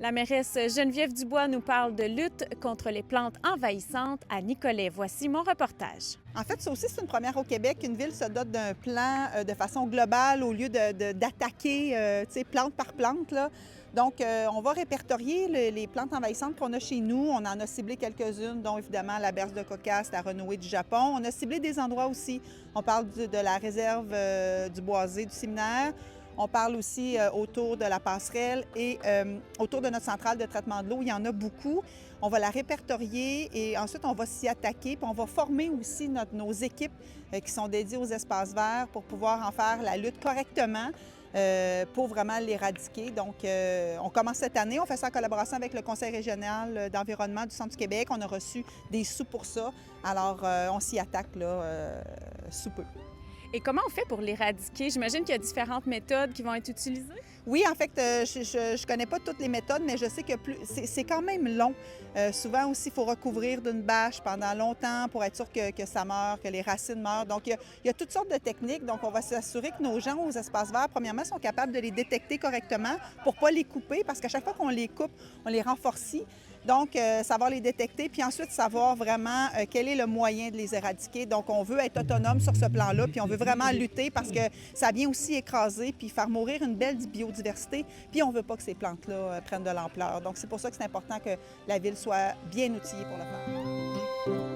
La mairesse Geneviève Dubois nous parle de lutte contre les plantes envahissantes à Nicolet. Voici mon reportage. En fait, ça aussi, c'est une première au Québec. Une ville se dote d'un plan de façon globale au lieu d'attaquer plante par plante, là. Donc, on va répertorier les plantes envahissantes qu'on a chez nous. On en a ciblé quelques-unes, dont évidemment la berce de cocasse, la renouée du Japon. On a ciblé des endroits aussi. On parle de la réserve du boisé du séminaire. On parle aussi autour de la passerelle et autour de notre centrale de traitement de l'eau. Il y en a beaucoup. On va la répertorier et ensuite, on va s'y attaquer. Puis on va former aussi nos équipes qui sont dédiées aux espaces verts pour pouvoir en faire la lutte correctement pour vraiment l'éradiquer. Donc, on commence cette année. On fait ça en collaboration avec le Conseil régional d'environnement du Centre du Québec. On a reçu des sous pour ça. Alors, on s'y attaque là, sous peu. Et comment on fait pour l'éradiquer? J'imagine qu'il y a différentes méthodes qui vont être utilisées. Oui, en fait, je ne connais pas toutes les méthodes, mais je sais que c'est quand même long. Souvent aussi, il faut recouvrir d'une bâche pendant longtemps pour être sûr que ça meurt, que les racines meurent. Donc, il y a toutes sortes de techniques. Donc, on va s'assurer que nos gens aux espaces verts, premièrement, sont capables de les détecter correctement pour ne pas les couper, parce qu'à chaque fois qu'on les coupe, on les renforcit. Donc, savoir les détecter, puis ensuite savoir vraiment quel est le moyen de les éradiquer. Donc, on veut être autonome sur ce plan-là, puis on veut vraiment lutter parce que ça vient aussi écraser puis faire mourir une belle biodiversité, puis on ne veut pas que ces plantes-là prennent de l'ampleur. Donc, c'est pour ça que c'est important que la ville soit bien outillée pour le faire.